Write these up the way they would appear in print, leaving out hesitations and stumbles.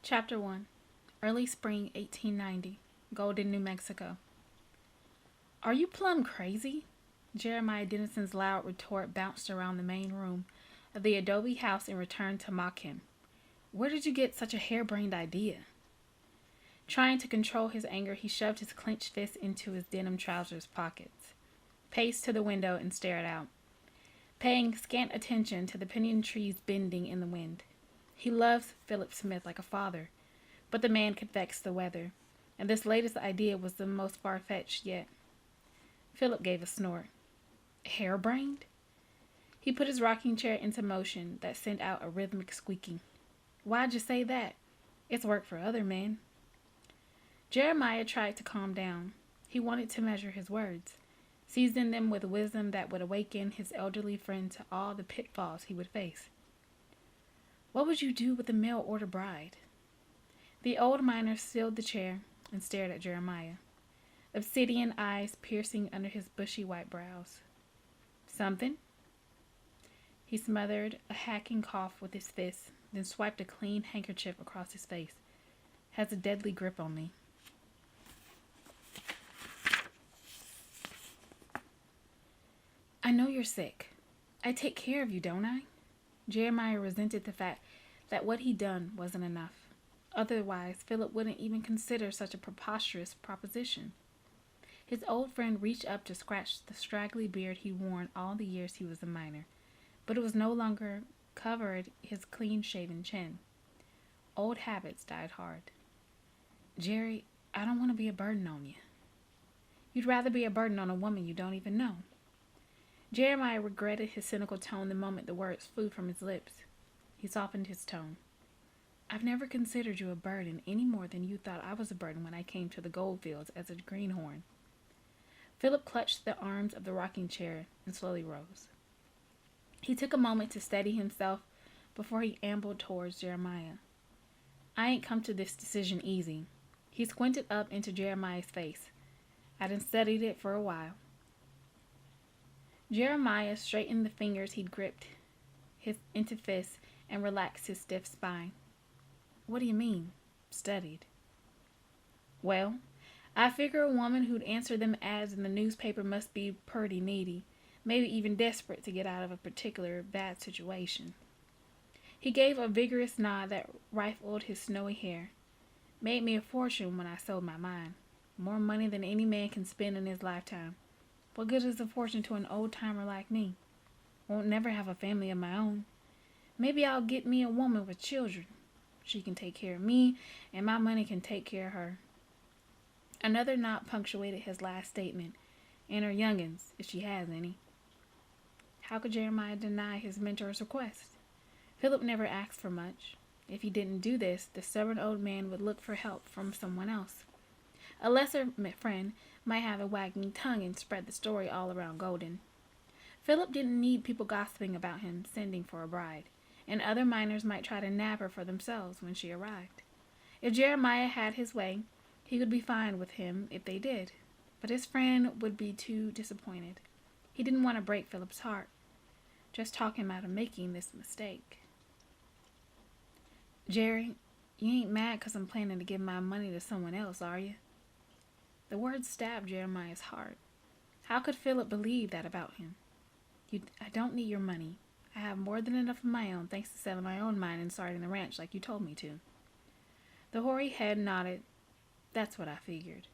Chapter 1. Early Spring 1890. Golden, New Mexico. "Are you plumb crazy?" Jeremiah Dennison's loud retort bounced around the main room of the adobe house in return to mock him. "Where did you get such a harebrained idea?" Trying to control his anger, he shoved his clenched fist into his denim trousers pockets, paced to the window, and stared out, paying scant attention to the pinyon trees bending in the wind. He loved Philip Smith like a father, but the man could vex the weather, and this latest idea was the most far-fetched yet. Philip gave a snort. "Harebrained?" He put his rocking chair into motion that sent out a rhythmic squeaking. "Why'd you say that? It's worked for other men." Jeremiah tried to calm down. He wanted to measure his words, season them with wisdom that would awaken his elderly friend to all the pitfalls he would face. "What would you do with a mail-order bride?" The old miner sealed the chair and stared at Jeremiah, obsidian eyes piercing under his bushy white brows. "Something?" He smothered a hacking cough with his fist, then swiped a clean handkerchief across his face. "Has a deadly grip on me." "I know you're sick. I take care of you, don't I?" Jeremiah resented the fact that what he'd done wasn't enough. Otherwise, Philip wouldn't even consider such a preposterous proposition. His old friend reached up to scratch the straggly beard he'd worn all the years he was a miner, but it was no longer covered his clean-shaven chin. Old habits died hard. "Jerry, I don't want to be a burden on you." "You'd rather be a burden on a woman you don't even know." Jeremiah regretted his cynical tone the moment the words flew from his lips. He softened his tone. "I've never considered you a burden any more than you thought I was a burden when I came to the goldfields as a greenhorn." Philip clutched the arms of the rocking chair and slowly rose. He took a moment to steady himself before he ambled towards Jeremiah. "I ain't come to this decision easy." He squinted up into Jeremiah's face. "I done studied it for a while." Jeremiah straightened the fingers he'd gripped into fists and relaxed his stiff spine. "What do you mean, studied?" "Well, I figure a woman who'd answer them ads in the newspaper must be purty needy, maybe even desperate to get out of a particular bad situation." He gave a vigorous nod that rifled his snowy hair. "Made me a fortune when I sold my mine. More money than any man can spend in his lifetime. What good is a fortune to an old-timer like me? Won't never have a family of my own. Maybe I'll get me a woman with children. She can take care of me, and my money can take care of her." Another nod punctuated his last statement, "and her youngins, if she has any." How could Jeremiah deny his mentor's request? Philip never asked for much. If he didn't do this, the stubborn old man would look for help from someone else. A lesser friend might have a wagging tongue and spread the story all around Golden. Philip didn't need people gossiping about him sending for a bride, and other miners might try to nab her for themselves when she arrived. If Jeremiah had his way, he would be fine with him if they did, but his friend would be too disappointed. He didn't want to break Philip's heart, just talk him out of making this mistake. "Jerry, you ain't mad 'cause I'm planning to give my money to someone else, are you?" The words stabbed Jeremiah's heart. How could Philip believe that about him? "I don't need your money. I have more than enough of my own, thanks to selling my own mine and starting the ranch like you told me to." The hoary head nodded. "That's what I figured."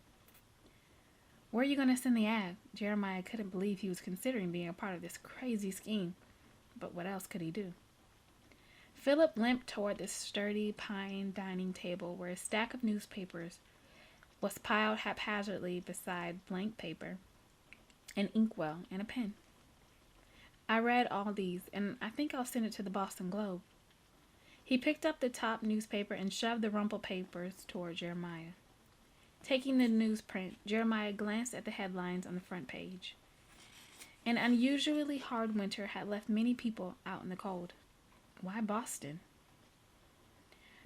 "Where are you going to send the ad?" Jeremiah couldn't believe he was considering being a part of this crazy scheme, but what else could he do? Philip limped toward the sturdy pine dining table where a stack of newspapers was piled haphazardly beside blank paper, an inkwell, and a pen. "I read all these, and I think I'll send it to the Boston Globe." He picked up the top newspaper and shoved the rumpled papers toward Jeremiah. Taking the newsprint, Jeremiah glanced at the headlines on the front page. An unusually hard winter had left many people out in the cold. Why Boston?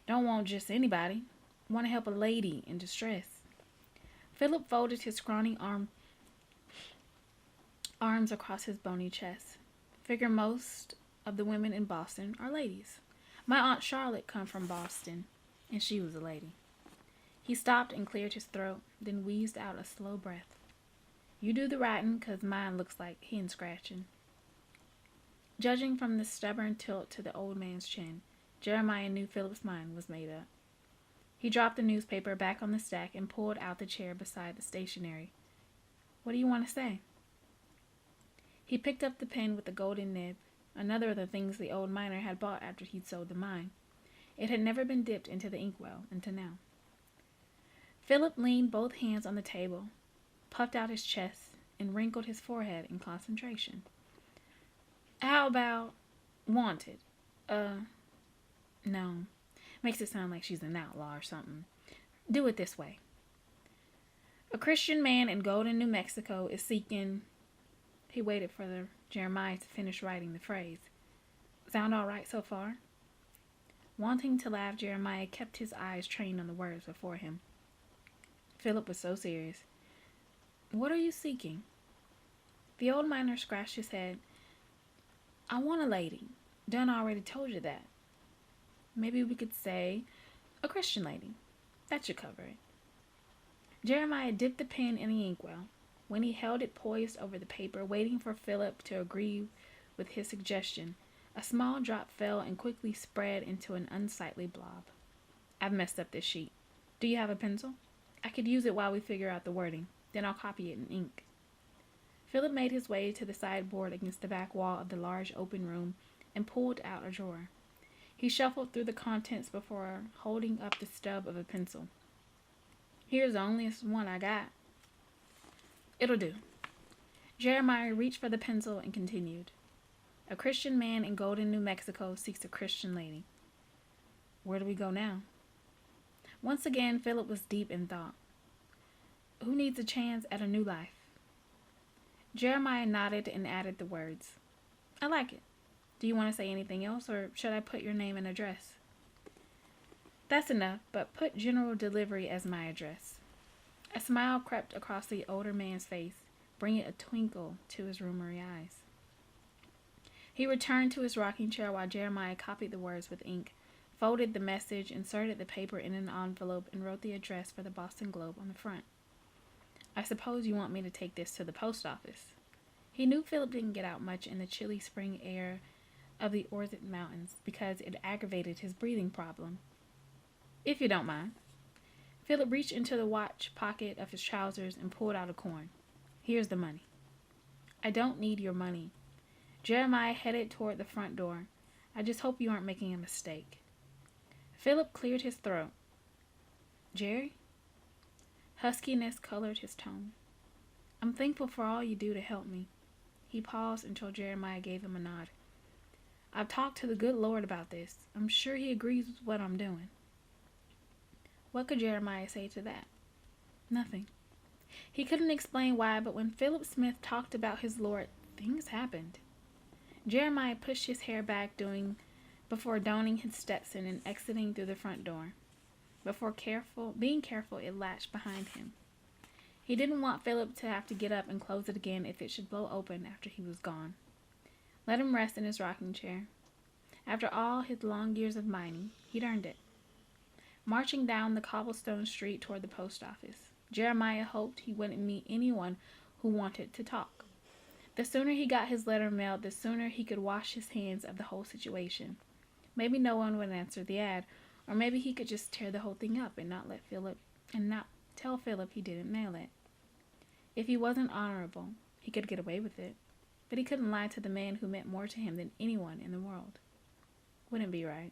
"Don't want just anybody. Want to help a lady in distress." Philip folded his scrawny arms across his bony chest. "Figure most of the women in Boston are ladies. My Aunt Charlotte come from Boston. And she was a lady. He stopped and cleared his throat, then wheezed out a slow breath. You do the writing, 'cause mine looks like hen scratching. Judging from the stubborn tilt to the old man's chin, Jeremiah knew Philip's mind was made up. He dropped the newspaper back on the stack and pulled out the chair beside the stationery. What do you want to say? He picked up the pen with the golden nib, another of the things the old miner had bought after he'd sold the mine. It had never been dipped into the inkwell until now. Philip leaned both hands on the table, puffed out his chest, and wrinkled his forehead in concentration. How about wanted? No. Makes it sound like she's an outlaw or something. Do it this way. A Christian man in Golden, New Mexico is seeking... He waited for Jeremiah to finish writing the phrase. Sound all right so far? Wanting to laugh, Jeremiah kept his eyes trained on the words before him. Philip was so serious. What are you seeking? The old miner scratched his head. I want a lady. Done already told you that. Maybe we could say a Christian lady. That should cover it. Jeremiah dipped the pen in the inkwell. When he held it poised over the paper, waiting for Philip to agree with his suggestion, a small drop fell and quickly spread into an unsightly blob. I've messed up this sheet. Do you have a pencil? I could use it while we figure out the wording. Then I'll copy it in ink. Philip made his way to the sideboard against the back wall of the large open room and pulled out a drawer. He shuffled through the contents before holding up the stub of a pencil. Here's the onlyest one I got. It'll do. Jeremiah reached for the pencil and continued. A Christian man in Golden, New Mexico seeks a Christian lady. Where do we go now? Once again, Philip was deep in thought. Who needs a chance at a new life? Jeremiah nodded and added the words. I like it. Do you want to say anything else, or should I put your name and address? That's enough, but put General Delivery as my address. A smile crept across the older man's face, bringing a twinkle to his rheumy eyes. He returned to his rocking chair while Jeremiah copied the words with ink, folded the message, inserted the paper in an envelope, and wrote the address for the Boston Globe on the front. I suppose you want me to take this to the post office. He knew Philip didn't get out much in the chilly spring air of the Ozark Mountains because it aggravated his breathing problem. If you don't mind. Philip reached into the watch pocket of his trousers and pulled out a coin. Here's the money. I don't need your money. Jeremiah headed toward the front door. I just hope you aren't making a mistake. Philip cleared his throat. Jerry? Huskiness colored his tone. I'm thankful for all you do to help me. He paused until Jeremiah gave him a nod. I've talked to the good Lord about this. I'm sure he agrees with what I'm doing. What could Jeremiah say to that? Nothing. He couldn't explain why, but when Philip Smith talked about his Lord, things happened. Jeremiah pushed his hair back before donning his Stetson and exiting through the front door. Being careful, it latched behind him. He didn't want Philip to have to get up and close it again if it should blow open after he was gone. Let him rest in his rocking chair. After all his long years of mining, he'd earned it. Marching down the cobblestone street toward the post office, Jeremiah hoped he wouldn't meet anyone who wanted to talk. The sooner he got his letter mailed, the sooner he could wash his hands of the whole situation. Maybe no one would answer the ad, or maybe he could just tear the whole thing up and not tell Philip he didn't mail it. If he wasn't honorable, he could get away with it, but he couldn't lie to the man who meant more to him than anyone in the world. Wouldn't be right.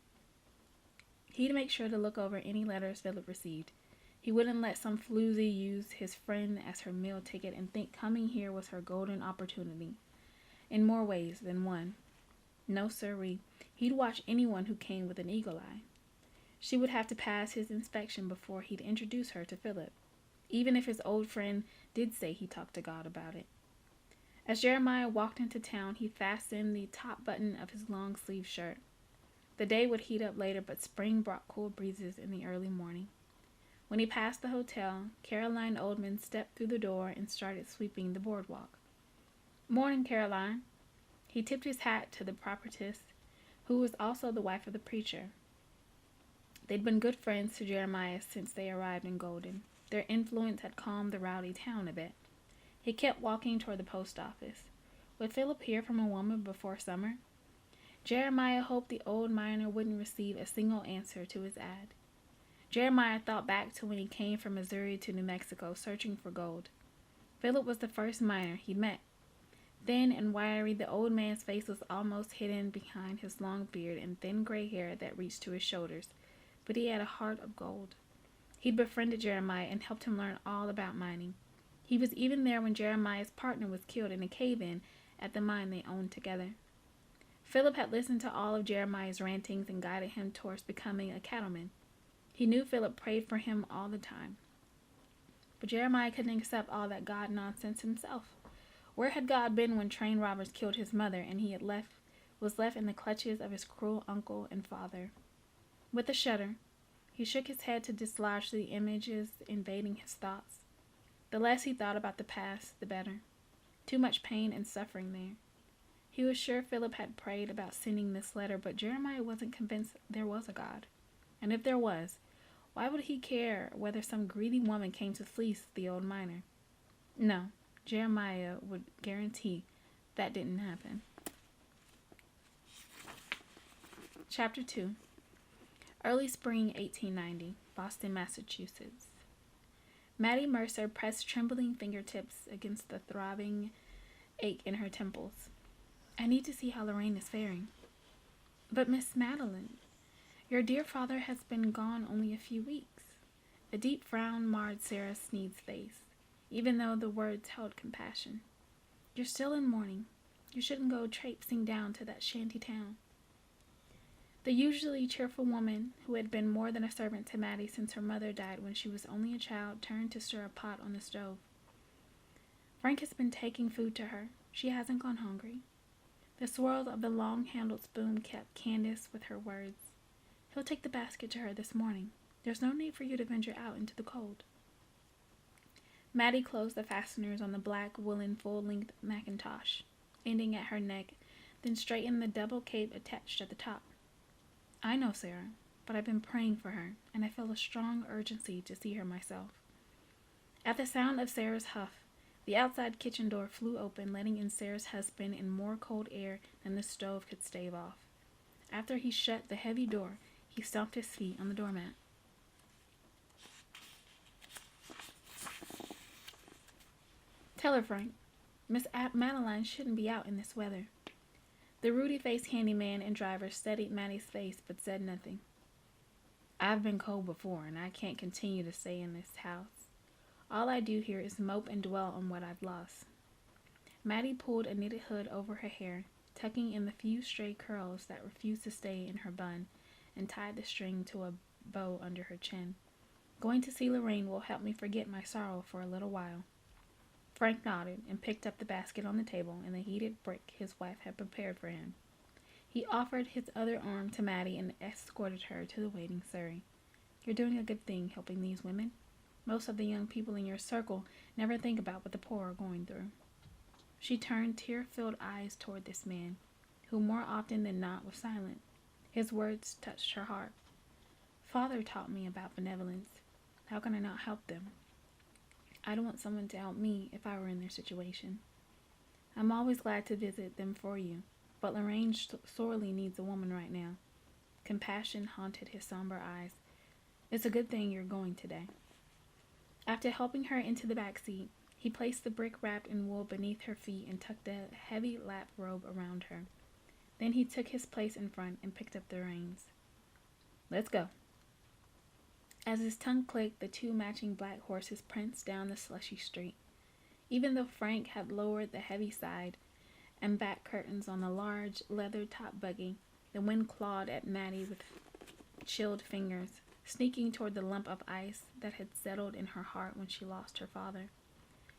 He'd make sure to look over any letters Philip received. He wouldn't let some floozy use his friend as her meal ticket and think coming here was her golden opportunity. In more ways than one. No sirree. He'd watch anyone who came with an eagle eye. She would have to pass his inspection before he'd introduce her to Philip, even if his old friend did say he talked to God about it. As Jeremiah walked into town, he fastened the top button of his long-sleeved shirt. The day would heat up later, but spring brought cool breezes in the early morning. When he passed the hotel, Caroline Oldman stepped through the door and started sweeping the boardwalk. Morning, Caroline. He tipped his hat to the prophetess, who was also the wife of the preacher. They'd been good friends to Jeremiah since they arrived in Golden. Their influence had calmed the rowdy town a bit. He kept walking toward the post office. Would Philip hear from a woman before summer? Jeremiah hoped the old miner wouldn't receive a single answer to his ad. Jeremiah thought back to when he came from Missouri to New Mexico searching for gold. Philip was the first miner he'd met. Thin and wiry, the old man's face was almost hidden behind his long beard and thin gray hair that reached to his shoulders, but he had a heart of gold. He'd befriended Jeremiah and helped him learn all about mining. He was even there when Jeremiah's partner was killed in a cave-in at the mine they owned together. Philip had listened to all of Jeremiah's rantings and guided him towards becoming a cattleman. He knew Philip prayed for him all the time. But Jeremiah couldn't accept all that God nonsense himself. Where had God been when train robbers killed his mother and he was left in the clutches of his cruel uncle and father? With a shudder, he shook his head to dislodge the images invading his thoughts. The less he thought about the past, the better. Too much pain and suffering there. He was sure Philip had prayed about sending this letter, but Jeremiah wasn't convinced there was a God. And if there was, why would he care whether some greedy woman came to fleece the old miner? No, Jeremiah would guarantee that didn't happen. Chapter 2. Early spring 1890, Boston, Massachusetts. Mattie Mercer pressed trembling fingertips against the throbbing ache in her temples. I need to see how Lorraine is faring. But Miss Madeline, your dear father has been gone only a few weeks. A deep frown marred Sarah Sneed's face, even though the words held compassion. You're still in mourning. You shouldn't go traipsing down to that shanty town. The usually cheerful woman, who had been more than a servant to Mattie since her mother died when she was only a child, turned to stir a pot on the stove. Frank has been taking food to her. She hasn't gone hungry. The swirl of the long-handled spoon kept Candace with her words. He'll take the basket to her this morning. There's no need for you to venture out into the cold. Mattie closed the fasteners on the black woolen full-length mackintosh, ending at her neck, then straightened the double cape attached at the top. I know Sarah, but I've been praying for her, and I feel a strong urgency to see her myself. At the sound of Sarah's huff, the outside kitchen door flew open, letting in Sarah's husband in more cold air than the stove could stave off. After he shut the heavy door, he stomped his feet on the doormat. Tell her, Frank. Miss Madeline shouldn't be out in this weather. The ruddy-faced handyman and driver studied Mattie's face, but said nothing. I've been cold before, and I can't continue to stay in this house. All I do here is mope and dwell on what I've lost. Mattie pulled a knitted hood over her hair, tucking in the few stray curls that refused to stay in her bun, and tied the string to a bow under her chin. Going to see Lorraine will help me forget my sorrow for a little while. Frank nodded and picked up the basket on the table and the heated brick his wife had prepared for him. He offered his other arm to Mattie and escorted her to the waiting surrey. You're doing a good thing helping these women. Most of the young people in your circle never think about what the poor are going through. She turned tear-filled eyes toward this man, who more often than not was silent. His words touched her heart. Father taught me about benevolence. How can I not help them? I don't want someone to help me if I were in their situation. I'm always glad to visit them for you, but Lorraine sorely needs a woman right now. Compassion haunted his somber eyes. It's a good thing you're going today. After helping her into the back seat, he placed the brick wrapped in wool beneath her feet and tucked a heavy lap robe around her. Then he took his place in front and picked up the reins. Let's go. As his tongue clicked, the two matching black horses pranced down the slushy street. Even though Frank had lowered the heavy side and back curtains on the large leather-topped buggy, the wind clawed at Mattie with chilled fingers, sneaking toward the lump of ice that had settled in her heart when she lost her father.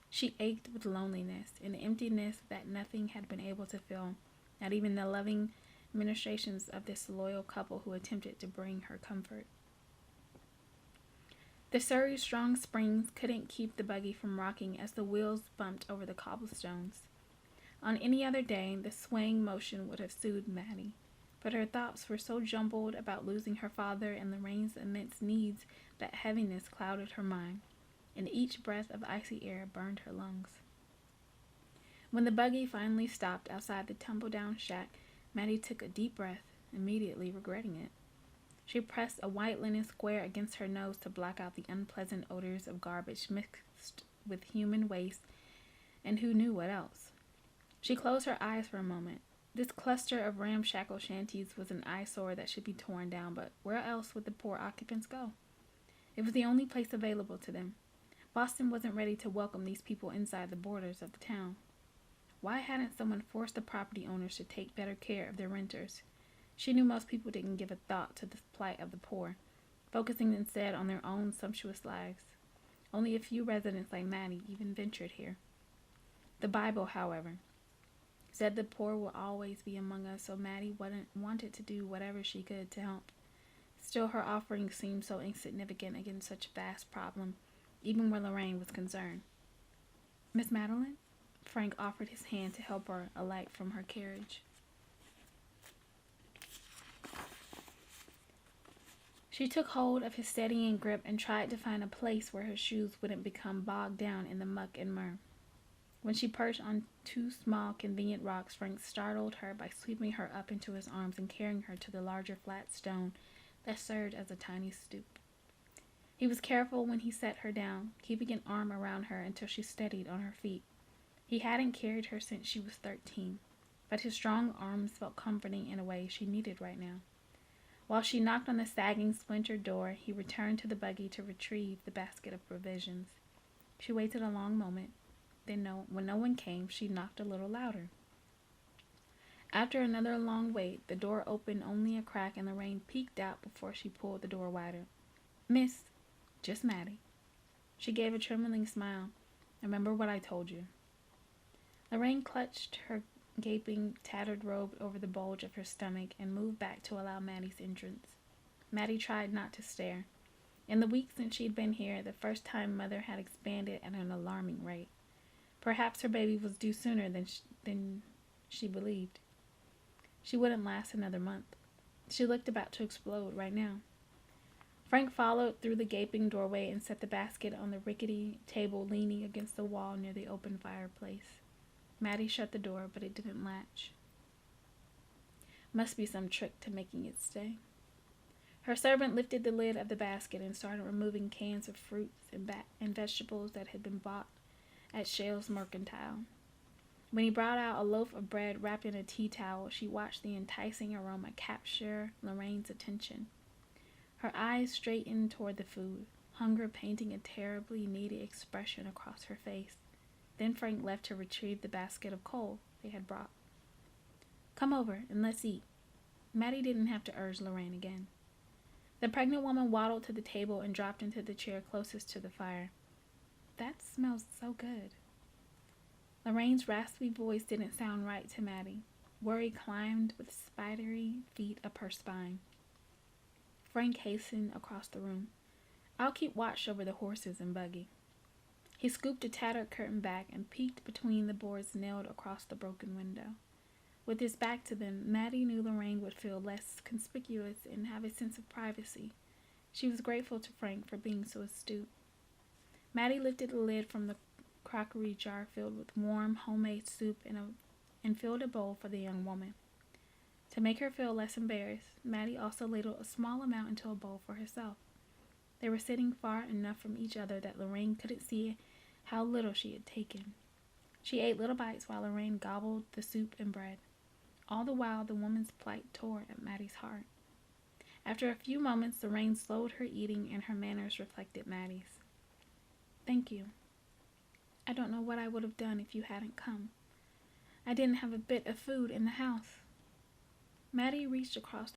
She ached with loneliness, an emptiness that nothing had been able to fill, not even the loving ministrations of this loyal couple who attempted to bring her comfort. The surrey's strong springs couldn't keep the buggy from rocking as the wheels bumped over the cobblestones. On any other day, the swaying motion would have soothed Mattie, but her thoughts were so jumbled about losing her father and Lorraine's immense needs that heaviness clouded her mind, and each breath of icy air burned her lungs. When the buggy finally stopped outside the tumble-down shack, Maddie took a deep breath, immediately regretting it. She pressed a white linen square against her nose to block out the unpleasant odors of garbage mixed with human waste and who knew what else. She closed her eyes for a moment. This cluster of ramshackle shanties was an eyesore that should be torn down, but where else would the poor occupants go? It was the only place available to them. Boston wasn't ready to welcome these people inside the borders of the town. Why hadn't someone forced the property owners to take better care of their renters? She knew most people didn't give a thought to the plight of the poor, focusing instead on their own sumptuous lives. Only a few residents like Maddie even ventured here. The Bible, however, said the poor will always be among us, so Maddie wanted to do whatever she could to help. Still, her offering seemed so insignificant against such a vast problem, even where Lorraine was concerned. "Miss Madeline?" Frank offered his hand to help her alight from her carriage. She took hold of his steadying grip and tried to find a place where her shoes wouldn't become bogged down in the muck and myrrh. When she perched on two small, convenient rocks, Frank startled her by sweeping her up into his arms and carrying her to the larger flat stone that served as a tiny stoop. He was careful when he set her down, keeping an arm around her until she steadied on her feet. He hadn't carried her since she was 13, but his strong arms felt comforting in a way she needed right now. While she knocked on the sagging, splintered door, he returned to the buggy to retrieve the basket of provisions. She waited a long moment. Then, when no one came, she knocked a little louder. After another long wait, the door opened only a crack and Lorraine peeked out before she pulled the door wider. "Miss, just Maddie." She gave a trembling smile. "Remember what I told you." Lorraine clutched her gaping, tattered robe over the bulge of her stomach and moved back to allow Maddie's entrance. Maddie tried not to stare. In the week since she'd been here, the first time mother had expanded at an alarming rate. Perhaps her baby was due sooner than she believed. She wouldn't last another month. She looked about to explode right now. Frank followed through the gaping doorway and set the basket on the rickety table leaning against the wall near the open fireplace. Maddie shut the door, but it didn't latch. Must be some trick to making it stay. Her servant lifted the lid of the basket and started removing cans of fruits and vegetables that had been bought at Shale's Mercantile. When he brought out a loaf of bread wrapped in a tea towel, she watched the enticing aroma capture Lorraine's attention. Her eyes straightened toward the food, hunger painting a terribly needy expression across her face. Then Frank left to retrieve the basket of coal they had brought. "Come over and let's eat." Maddie didn't have to urge Lorraine again. The pregnant woman waddled to the table and dropped into the chair closest to the fire. "That smells so good." Lorraine's raspy voice didn't sound right to Maddie. Worry climbed with spidery feet up her spine. Frank hastened across the room. "I'll keep watch over the horses and buggy." He scooped a tattered curtain back and peeked between the boards nailed across the broken window. With his back to them, Maddie knew Lorraine would feel less conspicuous and have a sense of privacy. She was grateful to Frank for being so astute. Maddie lifted the lid from the crockery jar filled with warm, homemade soup and filled a bowl for the young woman. To make her feel less embarrassed, Maddie also ladled a small amount into a bowl for herself. They were sitting far enough from each other that Lorraine couldn't see how little she had taken. She ate little bites while Lorraine gobbled the soup and bread. All the while, the woman's plight tore at Maddie's heart. After a few moments, Lorraine slowed her eating and her manners reflected Maddie's. "Thank you. I don't know what I would have done if you hadn't come. I didn't have a bit of food in the house." Maddie reached across